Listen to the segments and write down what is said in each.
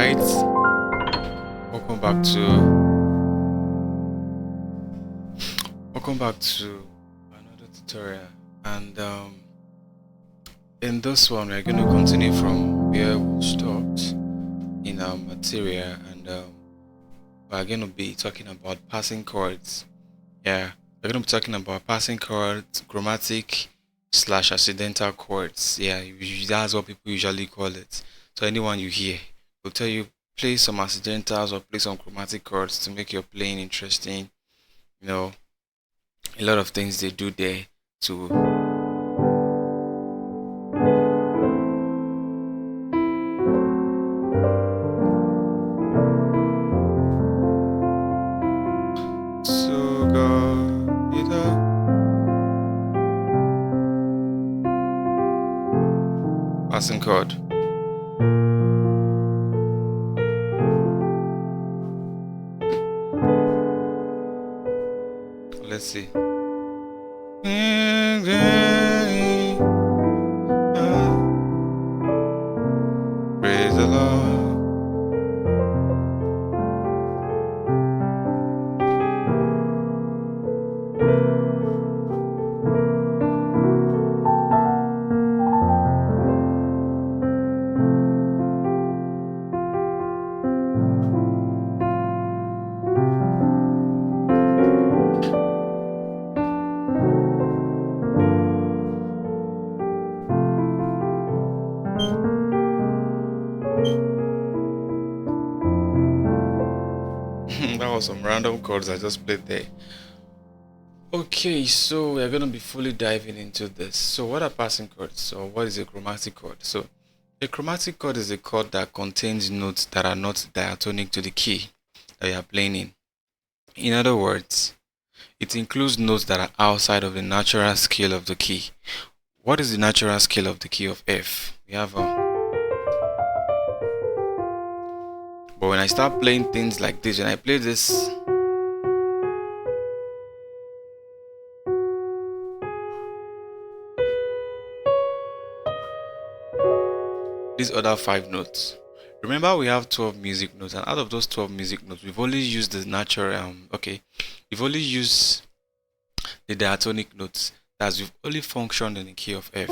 right, welcome back to another tutorial, and in this one we're going to continue from where we stopped in our material, and we're going to be talking about passing chords. Yeah, we're going to be talking about passing chords, chromatic slash accidental chords. Yeah, that's what people usually call it. So anyone you hear will tell you play some accidentals or play some chromatic chords to make your playing interesting. You know, a lot of things they do there to passing chord. Let's see. Praise the Lord. That was some random chords I just played there. Okay, so we're going to be fully diving into this. So what are passing chords? So what is a chromatic chord? So a chromatic chord is a chord that contains notes that are not diatonic to the key that you are playing in. In other words, it includes notes that are outside of the natural scale of the key. What is the natural scale of the key of F? We have but when I start playing things like this, when I play this, these other 5 notes. Remember, we have 12 music notes, and out of those 12 music notes, we've only used the natural, we've only used the diatonic notes. That's we've only functioned in the key of F.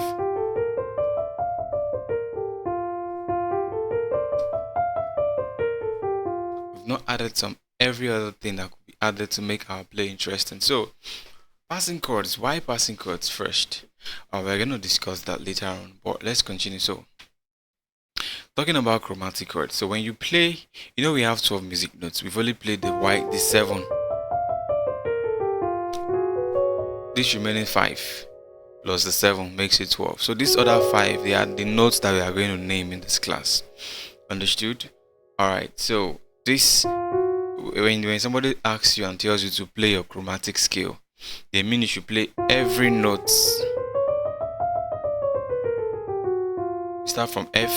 We've not added every other thing that could be added to make our play interesting. So, passing chords. Why passing chords first? We're going to discuss that later on, but let's continue. So, talking about chromatic chords. So when you play, we have 12 music notes. We've only played the 7. This remaining 5 plus the 7 makes it 12. So these other 5, they are the notes that we are going to name in this class. Understood? Alright, so this, when somebody asks you and tells you to play your chromatic scale, they mean you should play every note. You start from F,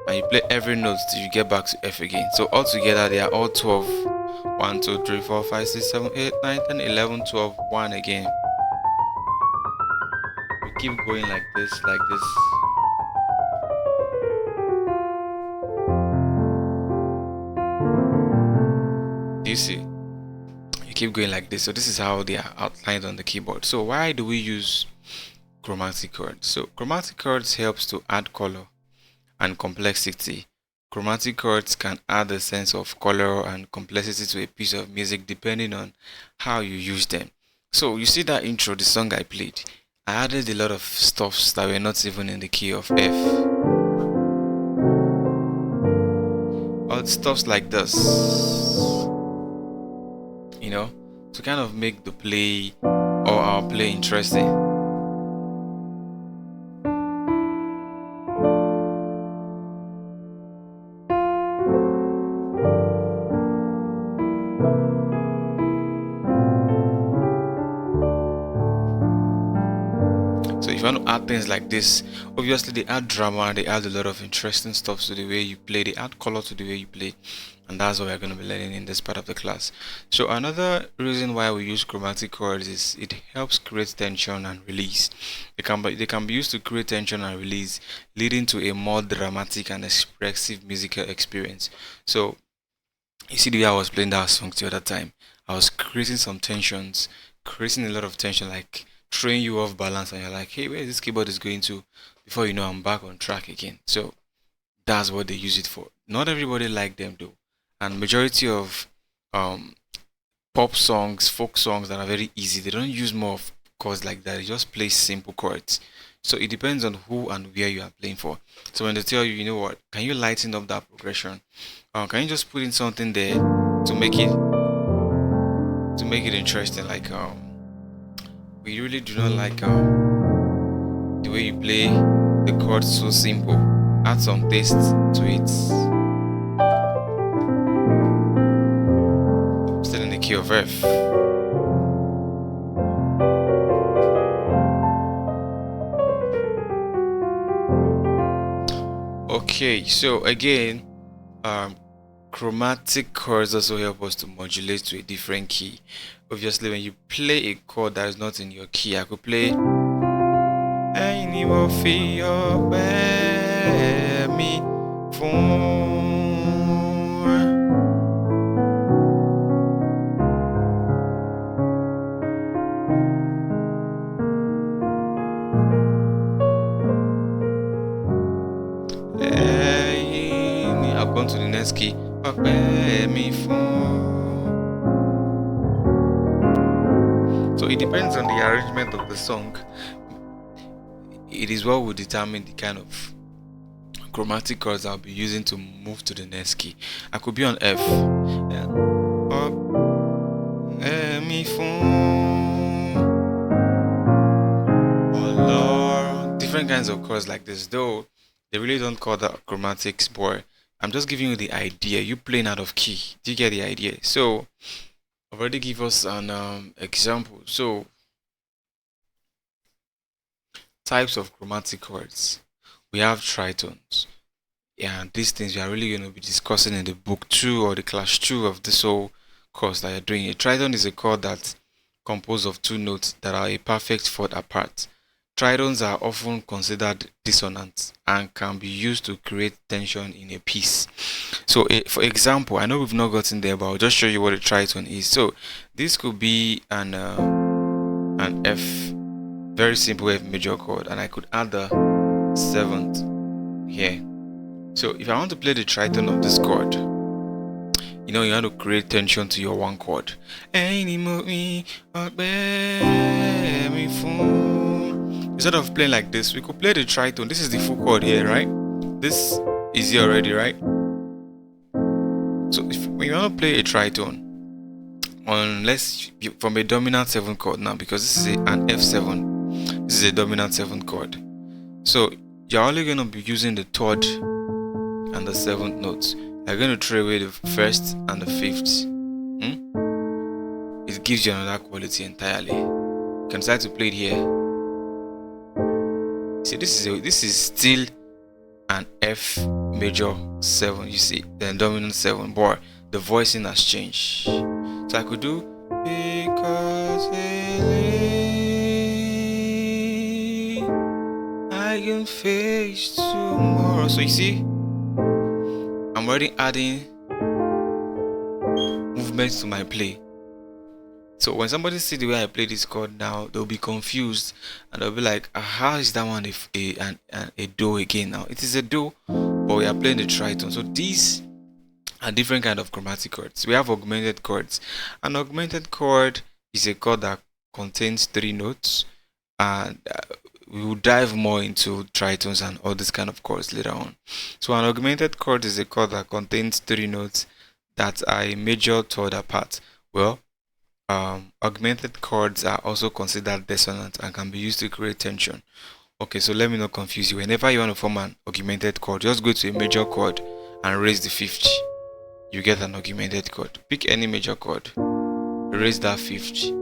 and you play every note till you get back to F again. So altogether they are all 12. 1, 2, 3, 4, 5, 6, 7, 8, 9, 10, 11, 12, 1 again. You keep going like this, like this. Do you see? You keep going like this. So this is how they are outlined on the keyboard. So why do we use chromatic chords? So chromatic chords helps to add color and complexity. Chromatic chords can add a sense of color and complexity to a piece of music depending on how you use them. So you see that intro, the song I played, I added a lot of stuffs that were not even in the key of F. All stuffs like this, to kind of make the play or our play interesting. If you want to add things like this, obviously they add drama, they add a lot of interesting stuff to the way you play, they add color to the way you play, and that's what we're going to be learning in this part of the class. So another reason why we use chromatic chords is it helps create tension and release. They can be used to create tension and release, leading to a more dramatic and expressive musical experience. So you see the way I was playing that song the other time, I was creating some tensions, creating a lot of tension, like throwing you off balance, and you're like, hey, where is this keyboard is going to? Before you know, I'm back on track again. So that's what they use it for. Not everybody like them though, and majority of um pop songs, folk songs that are very easy, they don't use more of chords like that. They just play simple chords. So it depends on who and where you are playing for. So when they tell you, you know what, can you lighten up that progression? Can you just put in something there to make it interesting? Like we really do not like the way you play the chords so simple. Add some taste to it. Still in the key of F. Okay, so again, chromatic chords also help us to modulate to a different key. Obviously, when you play a chord that is not in your key, I could play I've gone to the next key. So it depends on the arrangement of the song. It is what will determine the kind of chromatic chords I'll be using to move to the next key. I could be on F. Different kinds of chords like this, though they really don't call that chromatics, boy. I'm just giving you the idea. You playing out of key. Do you get the idea? So I've already give us an example. So types of chromatic chords. We have tritones. Yeah, and these things we are really going to be discussing in the book 2 or the class 2 of this whole course that you're doing. A tritone is a chord that's composed of two notes that are a perfect fourth apart. Tritones are often considered dissonant and can be used to create tension in a piece. So for example, I know we've not gotten there, but I'll just show you what a tritone is. So this could be an F, very simple F major chord, and I could add the seventh here. So if I want to play the tritone of this chord, you know, you have to create tension to your one chord. Instead of playing like this, we could play the tritone. This is the full chord here, right? This is here already, right? So if we want to play a tritone, unless from a dominant 7 chord now, because this is an F7, this is a dominant 7 chord. So you're only going to be using the 3rd and the 7th notes. You're going to throw away the 1st and the 5th. It gives you another quality entirely. You can start to play it here. See, this is still an F major 7. You see, the dominant 7, but the voicing has changed. So I could do because I can face tomorrow. So you see, I'm already adding movements to my play. So when somebody see the way I play this chord now, they'll be confused and they'll be like, how is that one a do again? Now it is a do, but we are playing the tritone. So these are different kind of chromatic chords. We have augmented chords. An augmented chord is a chord that contains 3 notes, and we will dive more into tritones and all these kind of chords later on. So an augmented chord is a chord that contains 3 notes that are a major 3rd apart. Well, augmented chords are also considered dissonant and can be used to create tension. Okay, so let me not confuse you. Whenever you want to form an augmented chord, just go to a major chord and raise the 5th. You get an augmented chord. Pick any major chord, raise that 5th.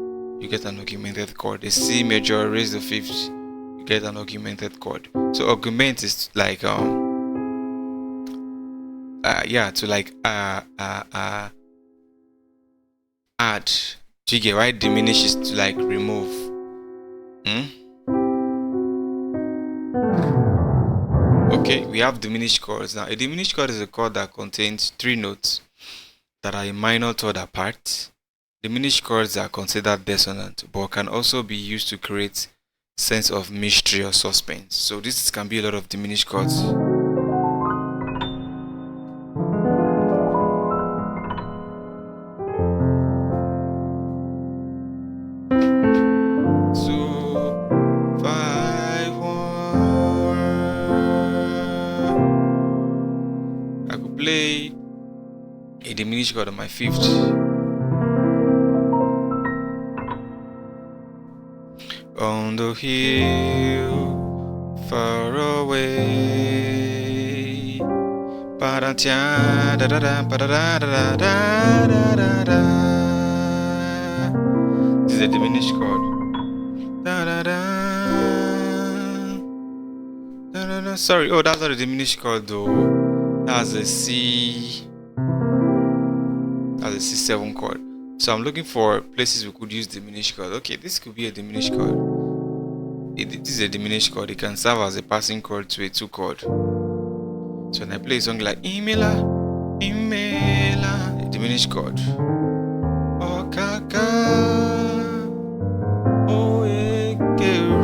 You get an augmented chord. A C major, raise the 5th. You get an augmented chord. So augment is like yeah, to like add. Do you get right? Diminish is to like remove. Okay, we have diminished chords. Now a diminished chord is a chord that contains 3 notes that are a minor third apart. Diminished chords are considered dissonant, but can also be used to create sense of mystery or suspense. So this can be a lot of diminished chords. Play a diminished chord on my 5th. On the hill far away, this is a diminished chord. Sorry, oh, that's not a diminished chord though. That's a C. That's a C7 chord. So I'm looking for places we could use diminished chord. Okay, this could be a diminished chord. This is a diminished chord. It can serve as a passing chord to a 2 chord. So when I play a song like Imela, a diminished chord. Oh kaka, oh ekeru.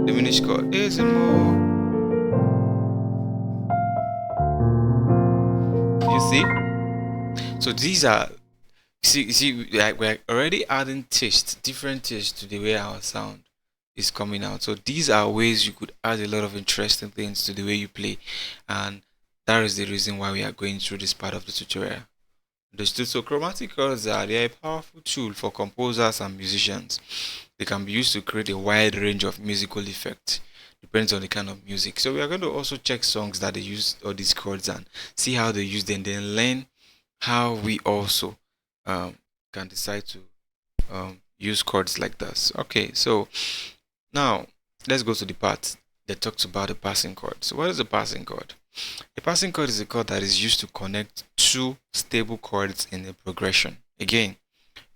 Diminished chord is more. You see? So these are see like we're already adding taste, different taste to the way our sound is coming out. So these are ways you could add a lot of interesting things to the way you play, and that is the reason why we are going through this part of the tutorial. Understood? So chromatic chords are a powerful tool for composers and musicians. They can be used to create a wide range of musical effects. Depends on the kind of music. So we are going to also check songs that they use all these chords and see how they use them, then learn how we also can decide to use chords like this. Okay, so now let's go to the part that talks about the passing chord. So what is a passing chord? A passing chord is a chord that is used to connect 2 stable chords in a progression. Again,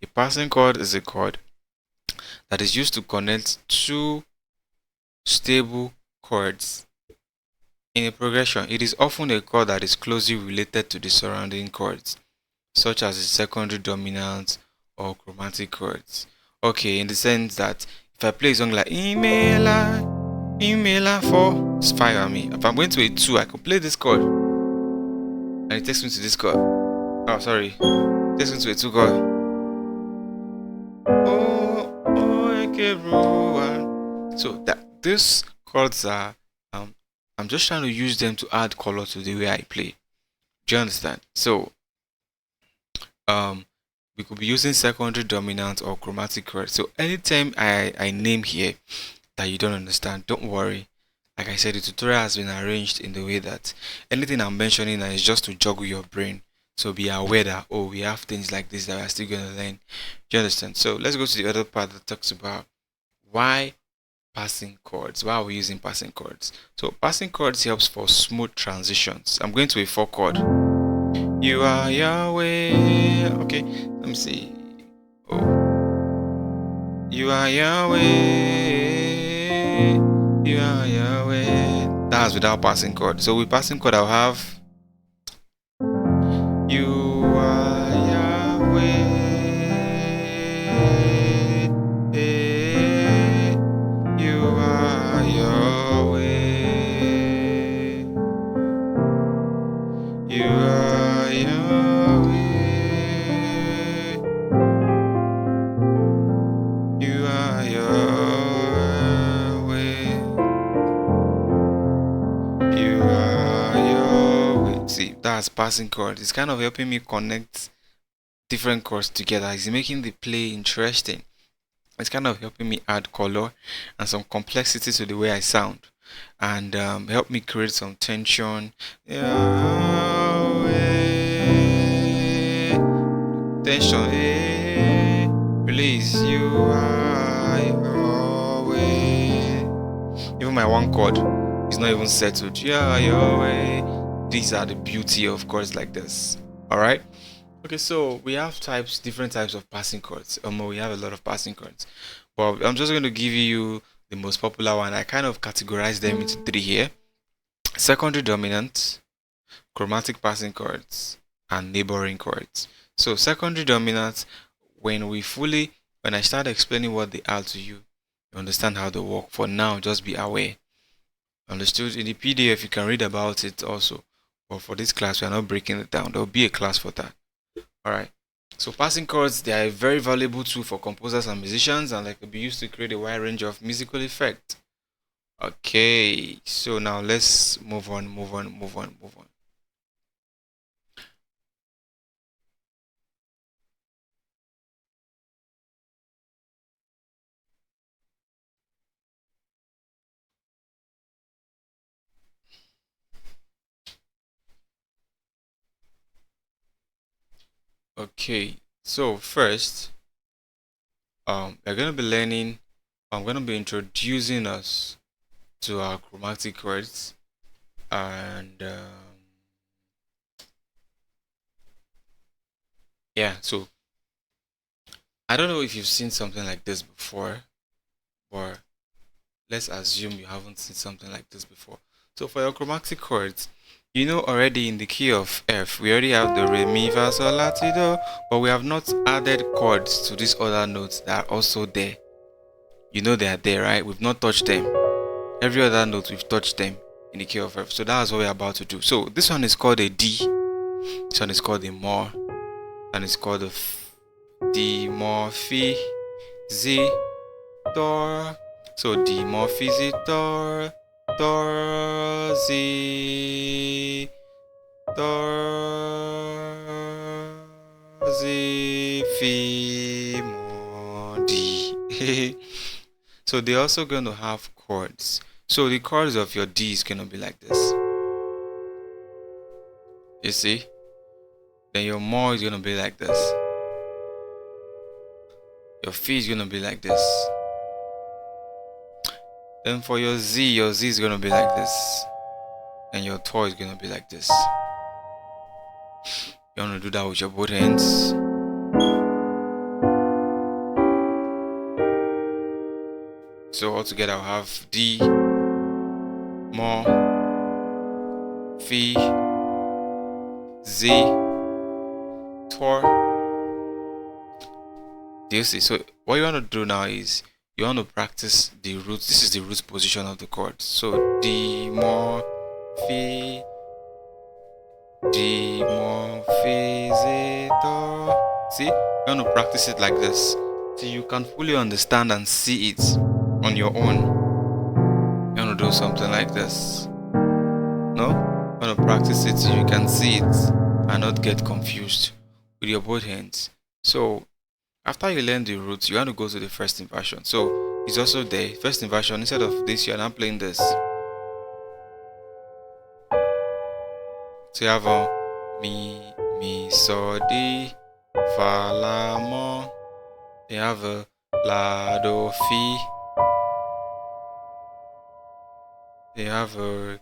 a passing chord is a chord that is used to connect 2 stable chords in a progression. It is often a chord that is closely related to the surrounding chords, such as the secondary dominant or chromatic chords. Okay, in the sense that if I play a song like Imela for, it's fine on me. If I'm going to a 2, I could play this chord and it takes me to this chord. Oh, sorry. It takes me to a 2 chord. So that these chords are I'm just trying to use them to add color to the way I play. Do you understand? So we could be using secondary dominant or chromatic chords. So anytime I name here that you don't understand, don't worry. Like I said, the tutorial has been arranged in the way that anything I'm mentioning is just to juggle your brain. So be aware that, oh, we have things like this that we're still going to learn. Do you understand? So let's go to the other part that talks about why passing chords. Why are we using passing chords? So passing chords helps for smooth transitions. I'm going to a 4 chord. You are Yahweh. Okay, let me see. Oh, you are Yahweh. You are Yahweh. That's without passing chord. So with passing chord, I'll have you are Yahweh. You are Yahweh. You are Yahweh. You are Yahweh. You are Yahweh. See, that's passing chord. It's kind of helping me connect different chords together. It's making the play interesting. It's kind of helping me add color and some complexity to the way I sound. and help me create some tension. Yahweh, tension, release you are Yahweh. Even my one chord is not even settled. Yeah, Yahweh. These are the beauty of chords like this. All right. Okay, so we have different types of passing chords. We have a lot of passing chords, but I'm just going to give you the most popular one. I kind of categorize them into three here: secondary dominant, chromatic passing chords, and neighboring chords. So secondary dominant, when I start explaining what they are to you, you understand how they work. For now, just be aware. Understood? In the PDF, you can read about it also. But for this class, we are not breaking it down. There will be a class for that. All right. So passing chords, they are a very valuable tool for composers and musicians, and they can be used to create a wide range of musical effects. Okay, so now let's move on. Okay, so first, we're going to be learning, I'm going to be introducing us to our chromatic chords, and yeah, so I don't know if you've seen something like this before, or let's assume you haven't seen something like this before. So for your chromatic chords, you know already in the key of F, we already have the re, mi, fa, sol, la, ti, do, but we have not added chords to these other notes that are also there. You know they are there, right? We've not touched them. Every other note, we've touched them in the key of F. So that's what we're about to do. So this one is called a D. This one is called a Mo. And it's called a D, Mo, Fi, Z, Do. So D, Mo, Fi, Z, Do, Do, Z, Do, Z, Fi, Mo, D. So they're also going to have chords. So the chords of your D is going to be like this. You see? Then your Mo is going to be like this. Your Fi is going to be like this. Then for your Z is going to be like this. And your Do is going to be like this. You want to do that with your both hands. So altogether I'll have D, Mo, Fi, Z, Do. Do you see? So what you want to do now is you want to practice the roots. This is the root position of the chord. So D, Mo, Fi, D, Mo, Fi, Z, Do. See? You want to practice it like this so you can fully understand and see it on your own. You want to do something like this. No? You want to practice it so you can see it and not get confused with your both hands. So after you learn the roots, you want to go to the first inversion. So it's also there. First inversion, instead of this, you're not playing this. So you have a mi, so, di, fa, la, mo. You have a la, do, fi. You have a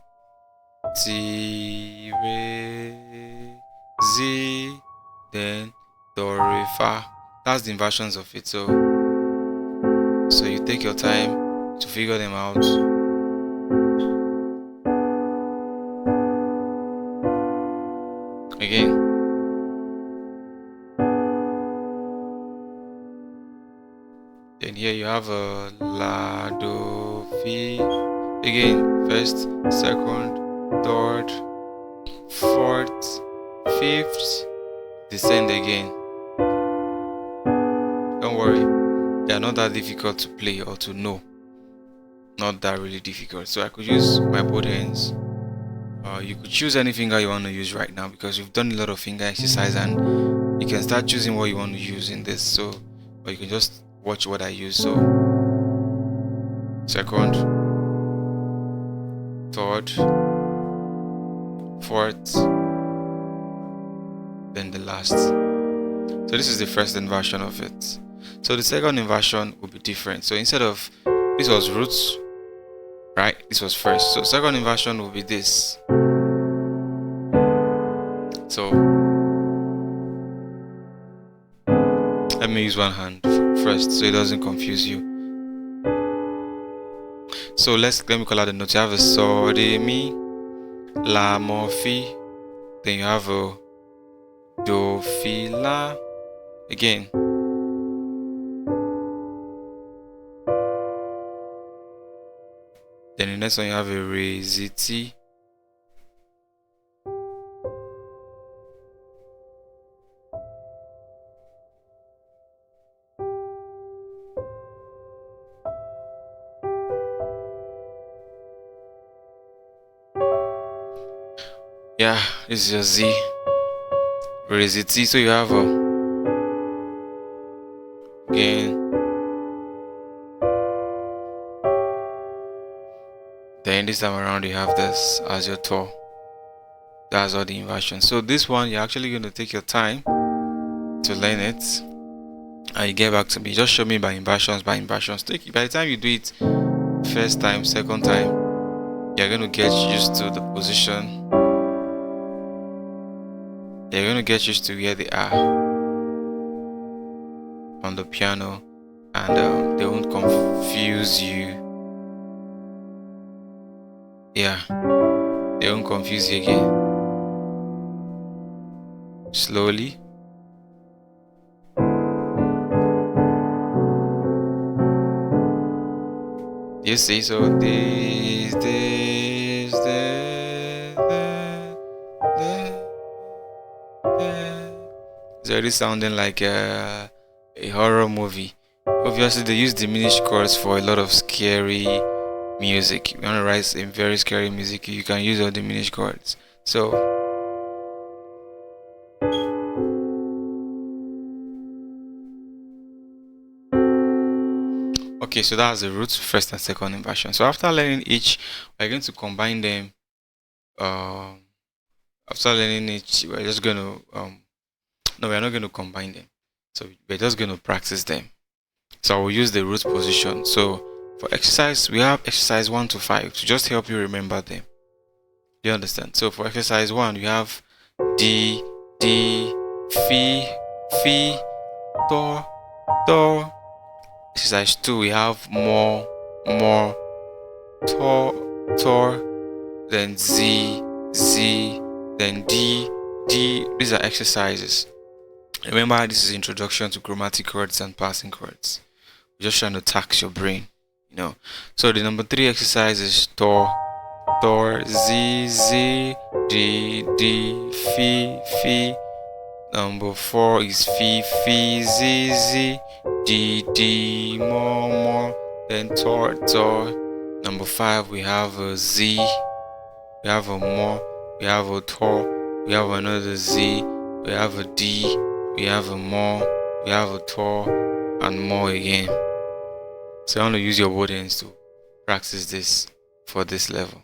ti, re, z, then do, re, fa. That's the inversions of it. So you take your time to figure them out. Again. Then here you have a la, do, fi. Again, first, second, third, fourth, fifth, descend again. Don't worry, they are not that difficult to play or to know. Not that really difficult. So I could use my both hands. You could choose any finger you want to use right now because you've done a lot of finger exercise and you can start choosing what you want to use in this. So, or you can just watch what I use. So, second, third, fourth, then the last. So this is the first inversion of it. So the second inversion will be different. So instead of, this was roots, right? This was first. So second inversion will be this. So let me use one hand first so it doesn't confuse you. So let me call out the notes. You have a sol, re, mi, la, mo, fi. Then you have a do, fi, la. Again. Then the next one you have a re, zi, ti. Yeah, this is your Z. Re, zi, ti. So you have a again. Then this time around you have this as your to. That's all the inversions. So this one you're actually going to take your time to learn it, and you get back to me. Just show me by inversions. By the time you do it first time, second time, you're going to get used to the position. You're going to get used to where they are on the piano, and they won't confuse you. Yeah, they won't confuse you again. Slowly. You see, so this, it's already sounding like a horror movie. Obviously, they use diminished chords for a lot of scary music. If you want to write some very scary music, you can use your diminished chords. So, okay, so that's the roots, first and second inversion. So after learning each, we're going to combine them. After learning each, we're just going to no, we're not going to combine them. So we're just going to practice them. So I will use the root position. So for exercise, we have exercise 1 to 5 to just help you remember them. Do you understand? So for exercise 1, you have D, Fi, Do, Do. Exercise 2, we have Mo, Tor, then Z, then D. These are exercises. Remember, this is introduction to chromatic chords and passing chords. We're just trying to tax your brain, you know. So the number 3 exercise is Tor, Z, D, Fi. Number 4 is Fi, Z, D, Mo, then Tor. Number 5 we have a Z, we have a Mo, we have a Tor, we have another Z, we have a D, we have a Mo, we have a Tor, and Mo again. So I want to use your both hands to practice this for this level.